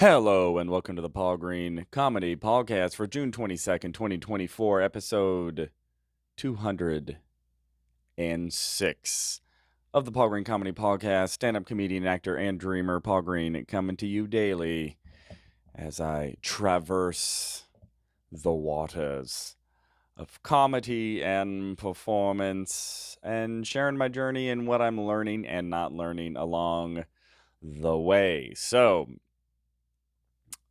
Hello and welcome to the Paul Green Comedy PaulCast for June 22nd, 2024, episode 206 of the Paul Green Comedy PaulCast. Stand-up comedian, actor, and dreamer Paul Green coming to you daily as I traverse the waters of comedy and performance and sharing my journey and what I'm learning and not learning along the way. So,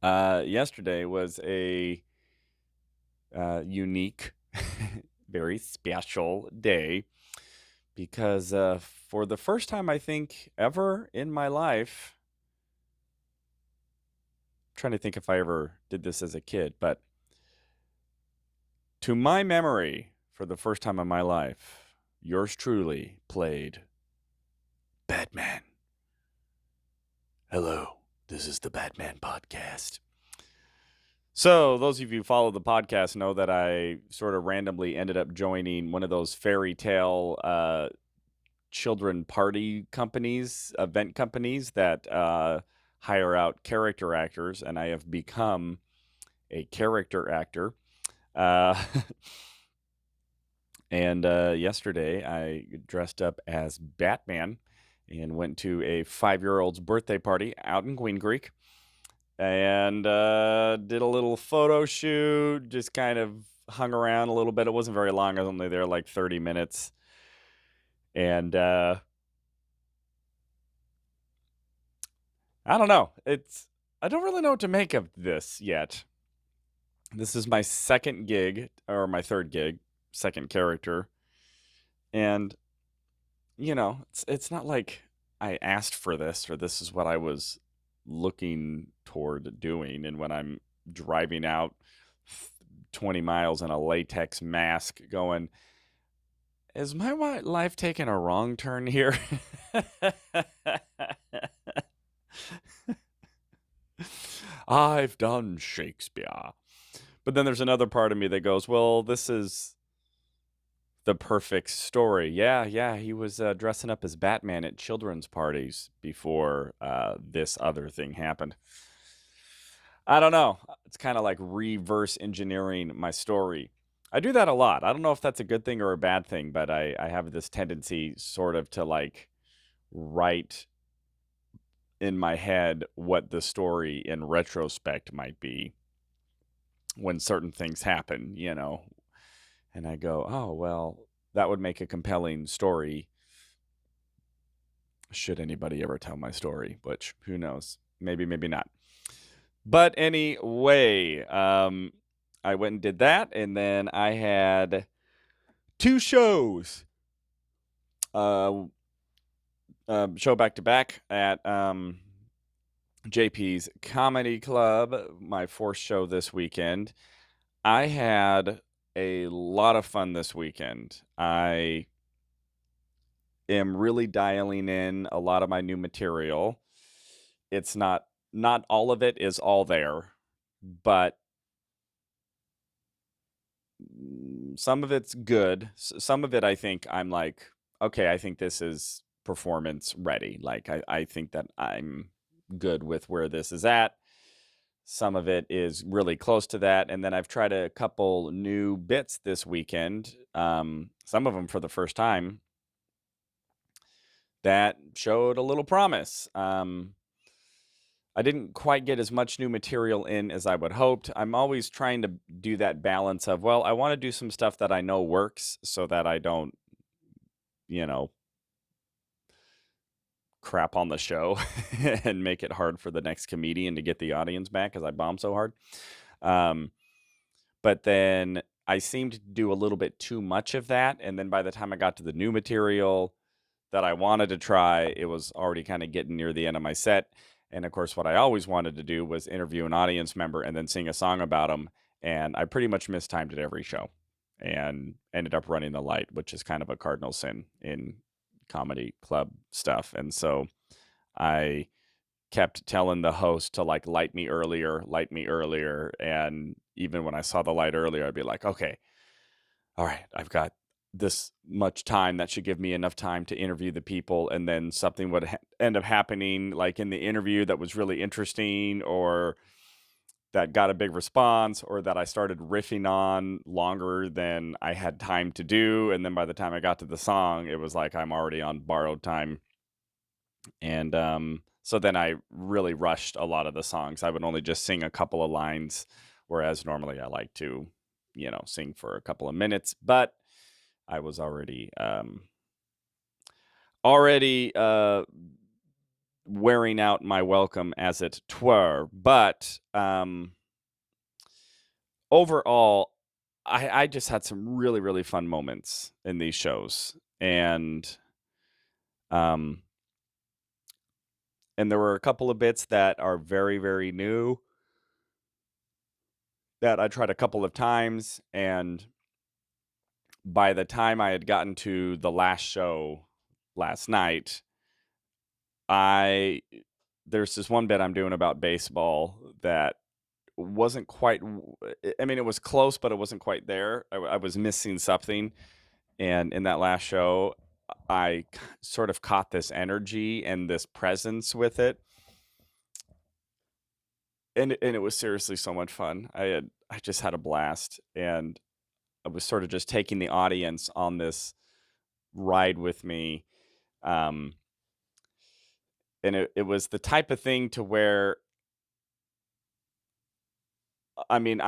yesterday was a unique, very special day because for the first time, I think, ever in my life, I'm trying to think if I ever did this as a kid, but to my memory, for the first time in my life, yours truly played Batman. Hello, this is the Batman Podcast. So, those of you who follow the podcast know that I sort of randomly ended up joining one of those fairy tale children party companies, event companies that hire out character actors, and I have become a character actor. And yesterday, I dressed up as Batman and went to a 5-year-old's birthday party out in Queen Creek. And did a little photo shoot, just kind of hung around a little bit. It wasn't very long. I was only there like 30 minutes. And I don't know. I don't really know what to make of this yet. This is my second gig, or my third gig, second character. And, it's not like I asked for this or this is what I was looking toward doing. And when I'm driving out 20 miles in a latex mask going, is my life taking a wrong turn here? I've done Shakespeare. But then there's another part of me that goes, well, this is the perfect story. Yeah, he was dressing up as Batman at children's parties before this other thing happened. I don't know. It's kind of like reverse engineering my story. I do that a lot. I don't know if that's a good thing or a bad thing, but I have this tendency sort of to like write in my head what the story in retrospect might be when certain things happen, and I go, oh, well, that would make a compelling story should anybody ever tell my story, which who knows, maybe not. But anyway, I went and did that, and then I had 2 shows, show back to back at JP's Comedy Club, my 4th show this weekend. I had a lot of fun this weekend. I am really dialing in a lot of my new material. It's not all of it is all there, but some of it's good. Some of it I think I'm like, okay, I think this is performance ready. Like I think that I'm good with where this is at. Some of it is really close to that. And then I've tried a couple new bits this weekend, some of them for the first time, that showed a little promise. I didn't quite get as much new material in as I would hoped. I'm always trying to do that balance of, well, I want to do some stuff that I know works so that I don't, crap on the show and make it hard for the next comedian to get the audience back because I bombed so hard. But then I seemed to do a little bit too much of that. And then by the time I got to the new material that I wanted to try, it was already kind of getting near the end of my set. And of course, what I always wanted to do was interview an audience member and then sing a song about them. And I pretty much mistimed it every show and ended up running the light, which is kind of a cardinal sin in comedy club stuff. And so I kept telling the host to like light me earlier. And even when I saw the light earlier, I'd be like, okay, all right, I've got this much time. That should give me enough time to interview the people, and then something would end up happening, like in the interview, that was really interesting, or that got a big response, or that I started riffing on longer than I had time to do. And then by the time I got to the song, it was like I'm already on borrowed time. And so then I really rushed a lot of the songs. I would only just sing a couple of lines, whereas normally I like to, sing for a couple of minutes. But I was already wearing out my welcome, as it twere. But overall, I just had some really, really fun moments in these shows. Um, and there were a couple of bits that are very, very new that I tried a couple of times. And by the time I had gotten to the last show last night, there's this one bit I'm doing about baseball that wasn't quite. I mean, it was close, but it wasn't quite there. I was missing something, and in that last show, I sort of caught this energy and this presence with it, and it was seriously so much fun. I just had a blast, and I was sort of just taking the audience on this ride with me. Um, and it was the type of thing to where, I mean,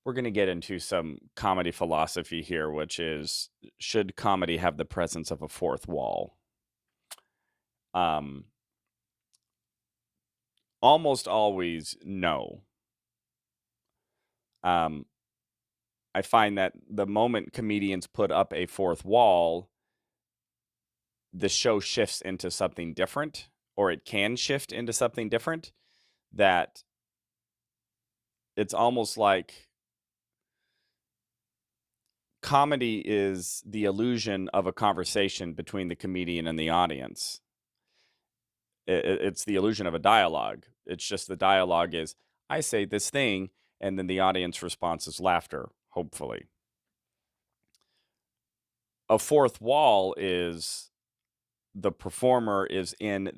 we're going to get into some comedy philosophy here, which is, should comedy have the presence of a fourth wall? Um, Almost always, no. Um, I find that the moment comedians put up a fourth wall, the show shifts into something different, or it can shift into something different, that it's almost like comedy is the illusion of a conversation between the comedian and the audience. It's the illusion of a dialogue. It's just the dialogue is, I say this thing, and then the audience response is laughter, hopefully. A fourth wall is the performer is in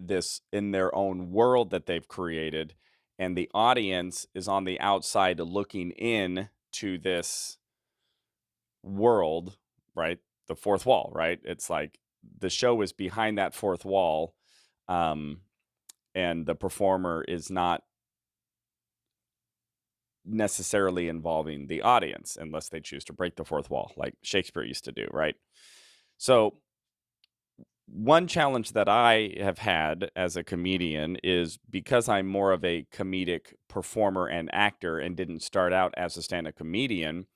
their own world that they've created, and the audience is on the outside looking in to this world, right? The fourth wall, right? It's like the show is behind that fourth wall, and the performer is not necessarily involving the audience unless they choose to break the fourth wall, like Shakespeare used to do, right? So one challenge that I have had as a comedian is, because I'm more of a comedic performer and actor and didn't start out as a stand-up comedian,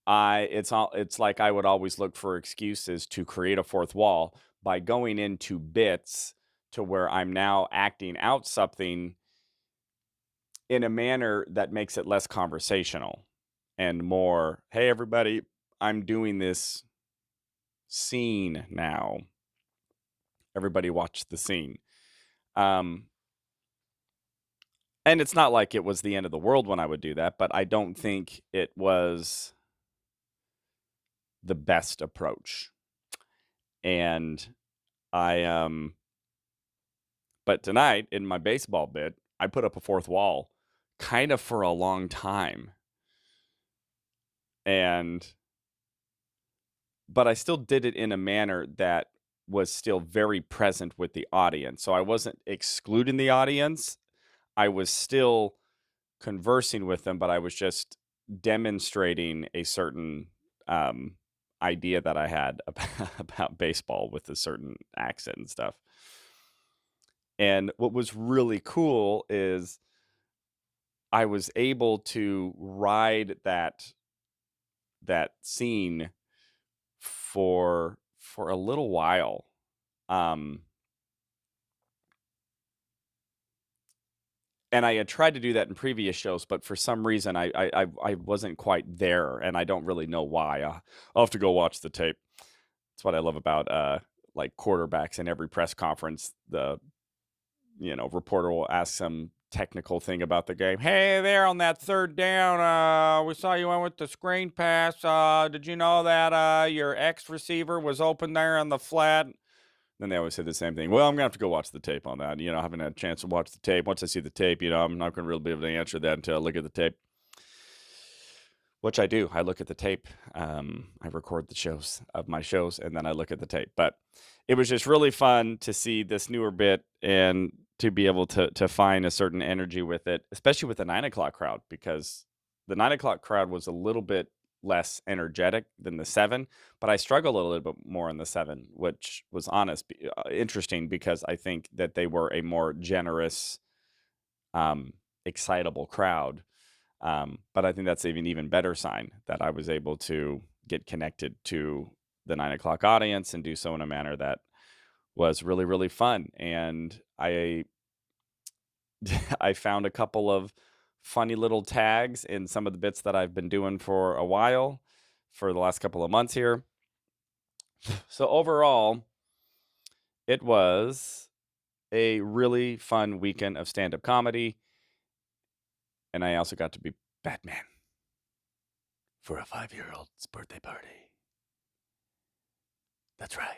it's like I would always look for excuses to create a fourth wall by going into bits to where I'm now acting out something in a manner that makes it less conversational and more, hey everybody, I'm doing this scene now. Everybody watch the scene. And it's not like it was the end of the world when I would do that, but I don't think it was the best approach. And but tonight in my baseball bit, I put up a fourth wall kind of for a long time. But I still did it in a manner that was still very present with the audience. So I wasn't excluding the audience. I was still conversing with them, but I was just demonstrating a certain idea that I had about baseball with a certain accent and stuff. And what was really cool is I was able to ride that scene for a little while. And I had tried to do that in previous shows, but for some reason I wasn't quite there, and I don't really know why. I'll have to go watch the tape. That's what I love about like quarterbacks. In every press conference, the reporter will ask them, technical thing about the game. Hey there on that third down, we saw you went with the screen pass. Did you know that your X receiver was open there on the flat? Then they always say the same thing. Well, I'm gonna have to go watch the tape on that. I haven't had a chance to watch the tape. Once I see the tape, I'm not gonna really be able to answer that until I look at the tape. Which I do. I look at the tape. I record the shows of my shows, and then I look at the tape. But it was just really fun to see this newer bit and to be able to find a certain energy with it, especially with the 9 o'clock crowd, because the 9 o'clock crowd was a little bit less energetic than the 7, but I struggled a little bit more in the 7, which was interesting because I think that they were a more generous, excitable crowd. But I think that's even better sign that I was able to get connected to the 9 o'clock audience and do so in a manner that was really, really fun. And I I found a couple of funny little tags in some of the bits that I've been doing for a while, for the last couple of months here. So overall, it was a really fun weekend of stand-up comedy. And I also got to be Batman for a 5-year-old's birthday party. That's right.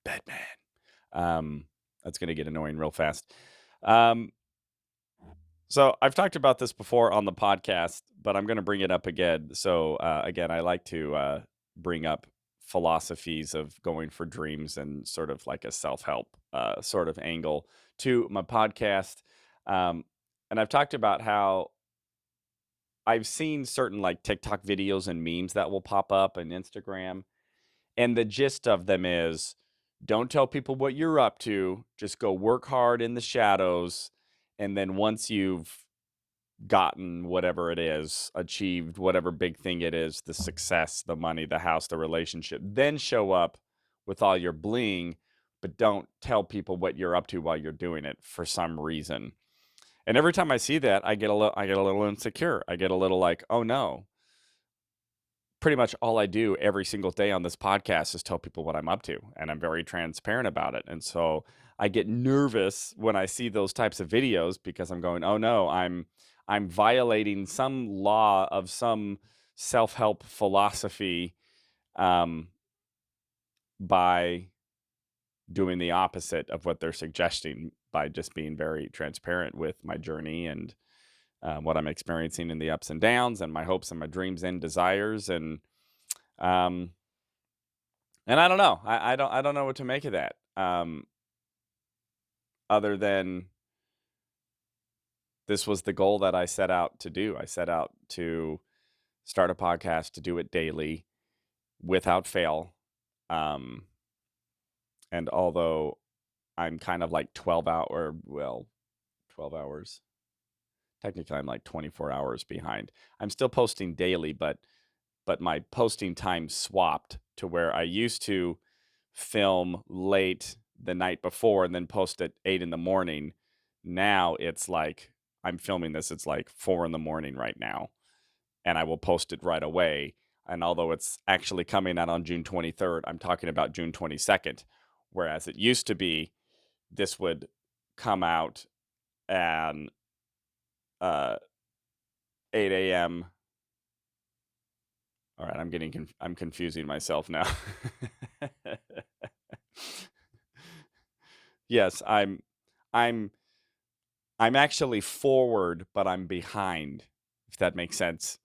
Batman. That's going to get annoying real fast. So I've talked about this before on the podcast, but I'm going to bring it up again. So again, I like to bring up philosophies of going for dreams and sort of like a self-help sort of angle to my podcast. And I've talked about how I've seen certain like TikTok videos and memes that will pop up on Instagram. And the gist of them is don't tell people what you're up to. Just go work hard in the shadows. And then once you've gotten whatever it is, achieved whatever big thing it is, the success, the money, the house, the relationship, then show up with all your bling, but don't tell people what you're up to while you're doing it for some reason. And every time I see that, I get a little insecure. I get a little like, oh no. Pretty much all I do every single day on this podcast is tell people what I'm up to, and I'm very transparent about it. And so I get nervous when I see those types of videos because I'm going, oh no, I'm violating some law of some self-help philosophy by doing the opposite of what they're suggesting by just being very transparent with my journey and what I'm experiencing in the ups and downs and my hopes and my dreams and desires. And I don't know. I don't know what to make of that. Other than this was the goal that I set out to do. I set out to start a podcast, to do it daily without fail. And although I'm kind of like 12 hours. Technically, I'm like 24 hours behind. I'm still posting daily, but my posting time swapped to where I used to film late the night before and then post at 8 in the morning. Now it's like I'm filming this. It's like 4 in the morning right now, and I will post it right away. And although it's actually coming out on June 23rd, I'm talking about June 22nd, whereas it used to be this would come out at 8 a.m. All right, I'm confusing myself now. Yes, I'm actually forward, but I'm behind, if that makes sense.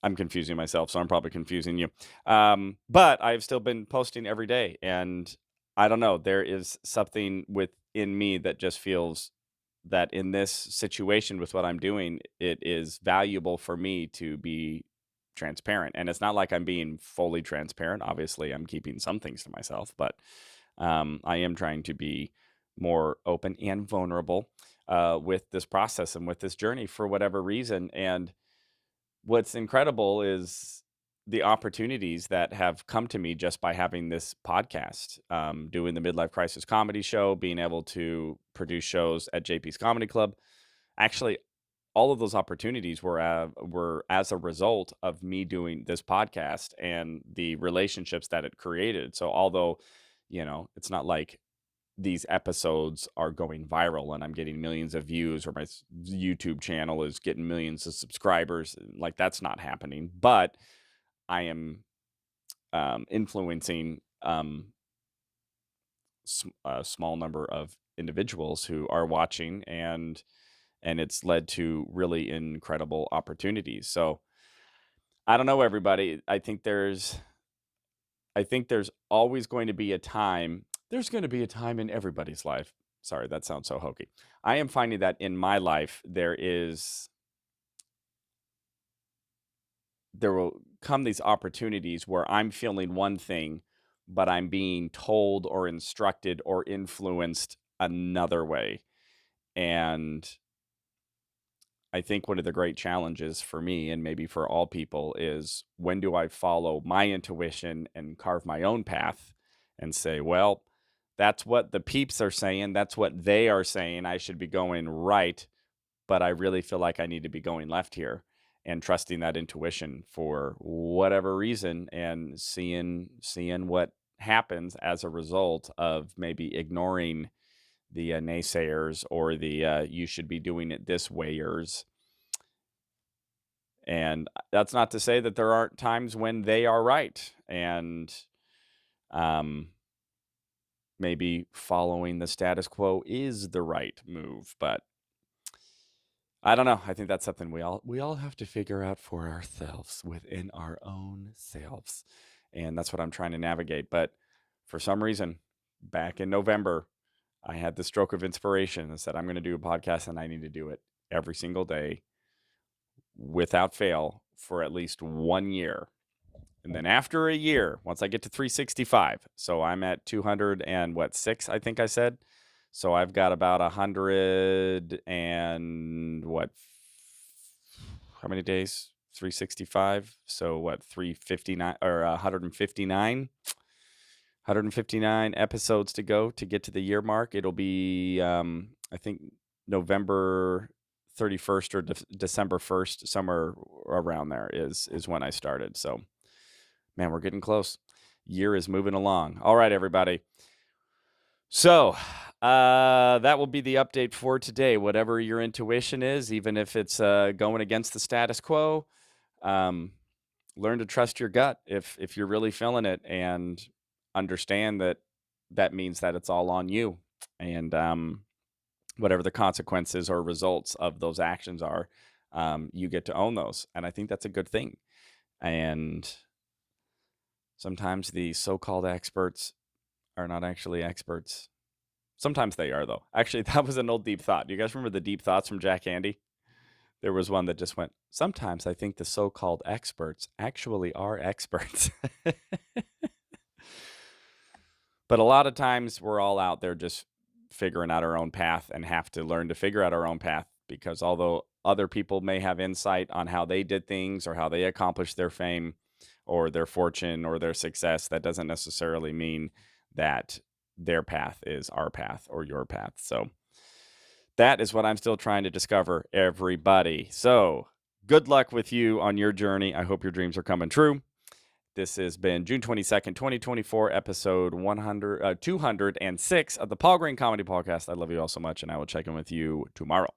I'm confusing myself, so I'm probably confusing you. But I've still been posting every day, and I don't know, there is something within me that just feels that in this situation with what I'm doing, it is valuable for me to be transparent. And it's not like I'm being fully transparent. Obviously, I'm keeping some things to myself, but I am trying to be more open and vulnerable with this process and with this journey for whatever reason. And what's incredible is the opportunities that have come to me just by having this podcast, doing the Midlife Crisis Comedy Show, being able to produce shows at JP's Comedy Club. Actually, all of those opportunities were as a result of me doing this podcast and the relationships that it created. So although, it's not like these episodes are going viral and I'm getting millions of views, or my YouTube channel is getting millions of subscribers. Like, that's not happening, but I am influencing a small number of individuals who are watching, and it's led to really incredible opportunities. So I don't know, everybody. I think there's always going to be a time. There's going to be a time in everybody's life. Sorry, that sounds so hokey. I am finding that in my life, there will come these opportunities where I'm feeling one thing, but I'm being told or instructed or influenced another way. And I think one of the great challenges for me, and maybe for all people, is when do I follow my intuition and carve my own path and say, well, that's what the peeps are saying. That's what they are saying. I should be going right, but I really feel like I need to be going left here, and trusting that intuition for whatever reason, and seeing what happens as a result of maybe ignoring the naysayers, or the you should be doing it this wayers. And that's not to say that there aren't times when they are right, and maybe following the status quo is the right move. But I don't know. I think that's something we all have to figure out for ourselves, within our own selves. And that's what I'm trying to navigate. But for some reason, back in November, I had the stroke of inspiration and said, I'm going to do a podcast, and I need to do it every single day without fail for at least 1 year. And then after a year, once I get to 365, so I'm at 206, I think I said. So I've got about 100 and how many days? 365. So 359 or 159 episodes to go to get to the year mark. It'll be, I think, November 31st or December 1st, somewhere around there is when I started. So, man, we're getting close. Year is moving along. All right, everybody. So that will be the update for today. Whatever your intuition is, even if it's going against the status quo, learn to trust your gut if you're really feeling it, and understand that means that it's all on you. And whatever the consequences or results of those actions are, you get to own those. And I think that's a good thing. And sometimes the so-called experts are not actually experts. Sometimes they are, though. Actually, that was an old deep thought. Do you guys remember the deep thoughts from Jack Andy? There was one that just went, sometimes I think the so-called experts actually are experts. But a lot of times we're all out there just figuring out our own path, and have to learn to figure out our own path, because although other people may have insight on how they did things, or how they accomplished their fame or their fortune or their success, that doesn't necessarily mean that their path is our path or your path. So that is what I'm still trying to discover, everybody. So good luck with you on your journey. I hope your dreams are coming true. This has been June 22nd, 2024, episode 206 of the Paul Green Comedy PaulCast. I love you all so much, and I will check in with you tomorrow.